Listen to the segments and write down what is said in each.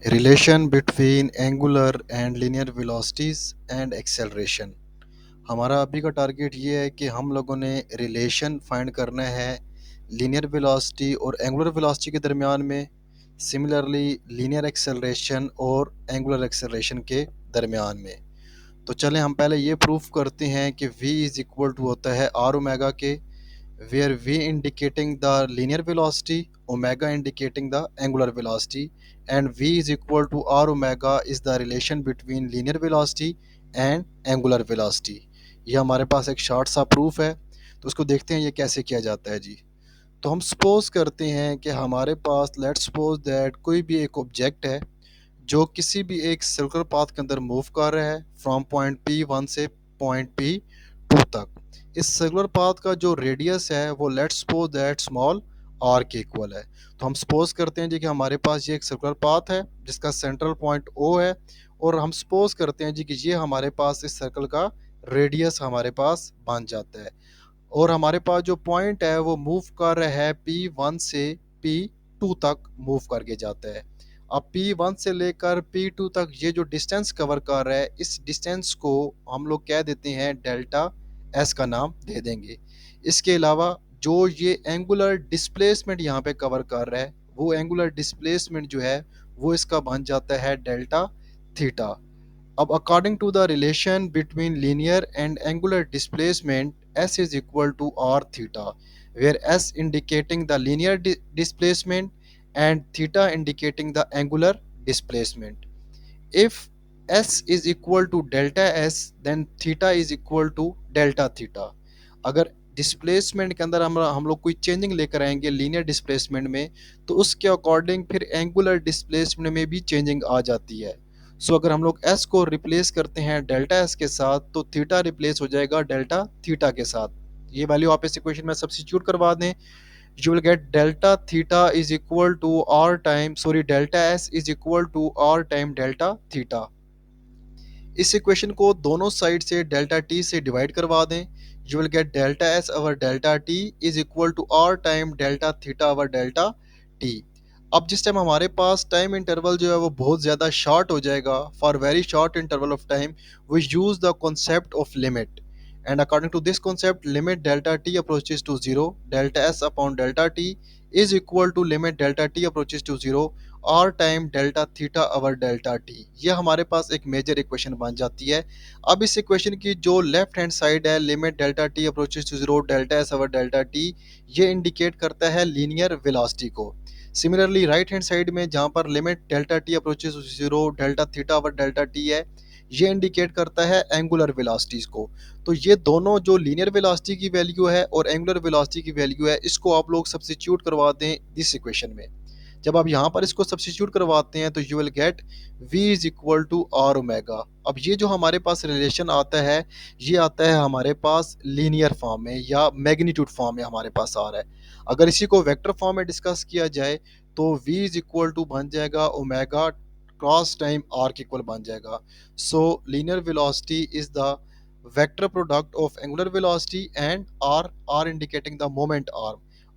Relation between angular and linear velocities and acceleration. हमारा अभी का टारगेट ये है कि हम लोगों ने रिलेशन फाइंड करना है लीनियर वेलोसिटी और एंगुलर वेलोसिटी के दरमियान में, सिमिलरली लीनियर एक्सेलरेशन और एंगुलर एक्सेलरेशन के दरमियान में। तो चलें हम पहले ये प्रूफ करते हैं कि v इज़ इक्वल टू होता है आर ओमेगा के, where v indicating the linear velocity, omega indicating the angular velocity, and v is equal to r omega is the relation between linear velocity and angular velocity। ये हमारे पास एक short सा proof है, तो उसको देखते हैं ये कैसे किया जाता है जी। तो हम सपोज करते हैं कि हमारे पास लेट्स सपोज दैट कोई भी एक ऑब्जेक्ट है जो किसी भी एक सर्कुलर पाथ के अंदर मूव कर रहा है फ्रॉम पॉइंट P1 से पॉइंट P2 तक। इस सर्कुलर पाथ का जो रेडियस है वो let's suppose that small r के इक्वल है। तो हम सपोज करते हैं जी कि हमारे पास ये एक सर्कुलर पाथ है जिसका सेंट्रल पॉइंट O है, और हम सपोज करते हैं जी कि ये हमारे पास इस सर्कल का रेडियस हमारे पास बन जाता है, और हमारे पास जो पॉइंट है वो मूव कर रहा है P1 से P2 तक मूव करके जाता है। अब P1 से लेकर P2 तक ये जो डिस्टेंस कवर कर रहा है, इस डिस्टेंस को हम लोग कह देते हैं डेल्टा एस का नाम दे देंगे। इसके अलावा जो ये एंगुलर डिस्प्लेसमेंट यहाँ पे कवर कर रहा है, वो एंगुलर डिस्प्लेसमेंट जो है वो इसका बन जाता है डेल्टा थीटा। अब according to the relation between linear and angular displacement, s is equal to r theta, where s indicating the linear displacement and theta indicating the angular displacement. If s is equal to delta s, then theta is equal to delta theta। अगर displacement के अंदर हम लोग कोई changing लेकर आएंगे linear displacement में, तो उसके अकॉर्डिंग फिर एंगुलर डिस्प्लेसमेंट में भी चेंजिंग आ जाती है। सो अगर हम लोग s को रिप्लेस करते हैं डेल्टा s के साथ, तो थीटा रिप्लेस हो जाएगा डेल्टा थीटा के साथ। ये वैल्यू आप इस इक्वेशन में सब्स्टिट्यूट करवा दें, you will get delta theta is equal to r time sorry delta s is equal to r time delta theta। इस इक्वेशन को दोनों साइड से डेल्टा टी से डिवाइड करवा दें, you will get delta s over delta t is equal to r time delta theta over delta t. अब जिस time हमारे पास टाइम इंटरवल जो है वो बहुत ज़्यादा शॉर्ट हो जाएगा, for very short interval of time we use the concept of limit, and according to this concept limit delta t approaches to 0, delta s upon delta t is equal to limit delta t approaches to 0 r time delta theta over delta t. ये हमारे पास एक major equation बन जाती है। अब इस equation की जो लेफ्ट हैंड साइड है limit delta t approaches to 0 delta s over delta t, ये इंडिकेट करता है लीनियर वेलोसिटी को। सिमिलरली राइट हैंड साइड में जहाँ पर limit delta t approaches to 0 delta theta over delta t है, ये इंडिकेट करता है एंगुलर वेलोसिटीज को। तो ये दोनों जो लीनियर वेलोसिटी की वैल्यू है और एंगुलर वेलोसिटी की वैल्यू है, इसको आप लोग सब्स्टिट्यूट करवा दें इस इक्वेशन में। जब आप यहाँ पर इसको सब्स्टिट्यूट करवाते हैं तो you will get v is equal to r omega. अब ये जो हमारे पास रिलेशन आता है, ये आता है हमारे पास लीनियर फॉर्म में या मैग्नीट्यूड फॉर्म में हमारे पास आ रहा है। अगर इसी को वेक्टर फॉर्म में डिस्कस किया जाए तो v इज इक्वल टू बन जाएगा ओमेगा क्रॉस टाइम r के इक्वल बन जाएगा। सो linear velocity is the vector product of angular velocity and r indicating the moment r।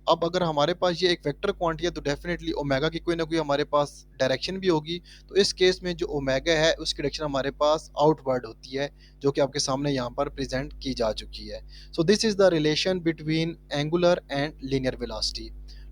अब अगर हमारे पास ये एक वेक्टर क्वांटिटी है तो डेफिनेटली ओमेगा की कोई ना कोई हमारे पास डायरेक्शन भी होगी। तो इस केस में जो ओमेगा है उसकी डायरेक्शन हमारे पास आउटवर्ड होती है, जो कि आपके सामने यहाँ पर प्रेजेंट की जा चुकी है। So this is the relation between angular and linear velocity.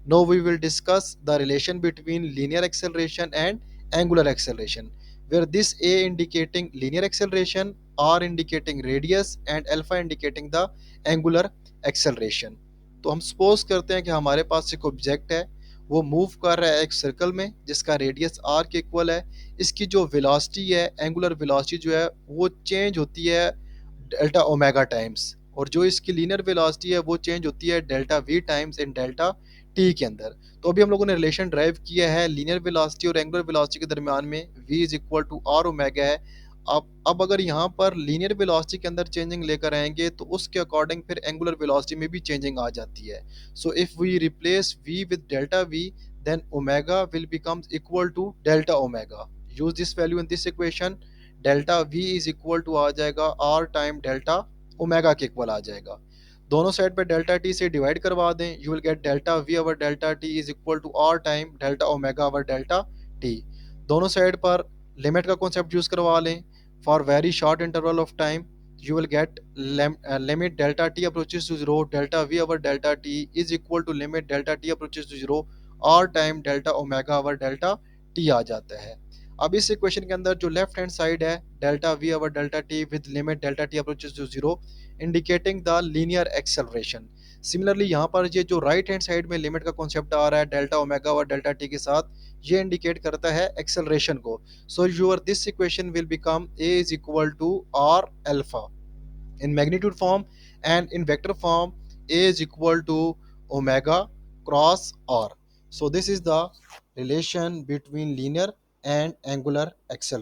Now we will discuss the relation between linear acceleration and angular acceleration, where this a indicating linear acceleration, r indicating radius and alpha indicating the angular acceleration। तो हम suppose करते हैं कि हमारे पास एक object है, वो move कर रहा है एक सर्कल में जिसका रेडियस r के इक्वल है। इसकी जो वेलोसिटी है, एंगुलर वेलोसिटी जो है वो चेंज होती है डेल्टा ओमेगा टाइम्स, और जो इसकी लीनियर वेलोसिटी है वो चेंज होती है delta v times in delta t के अंदर। तो अभी हम लोगों ने रिलेशन ड्राइव किया है लीनियर वेलोसिटी और एंगुलर वेलोसिटी के दरमियान में, v is equal to r omega है। अब अगर यहाँ पर लीनियर वेलोसिटी के अंदर चेंजिंग लेकर आएंगे तो उसके अकॉर्डिंग फिर एंगुलर वेलोसिटी में भी चेंजिंग आ जाती है। So if we replace v with delta v, then omega will becomes equal to delta omega. Use this value in this equation, delta v is equal to आ जाएगा r time delta omega के equal आ जाएगा। दोनों side पे delta T से divide करवा दें, you will get delta v over delta t is equal to r time delta omega over delta t. दोनों साइड पर लिमिट का कॉन्सेप्ट यूज करवा लें। For very short interval of time you will get limit delta t approaches to zero delta v over delta t is equal to limit delta t approaches to zero और time delta omega over delta t आ जाता है। अब इस equation के अंदर जो left hand side है delta v over delta t with limit delta t approaches to zero indicating the linear acceleration. Similarly यहाँ पर ये जो राइट हैंड साइड में लिमिट का कॉन्सेप्ट आ रहा है delta omega over delta t के साथ, ये इंडिकेट करता है एक्सेलरेशन को। So your this equation will become a is equal to r alpha in magnitude form, and in vector form a is equal to omega cross r. So this is the relation between linear and angular acceleration.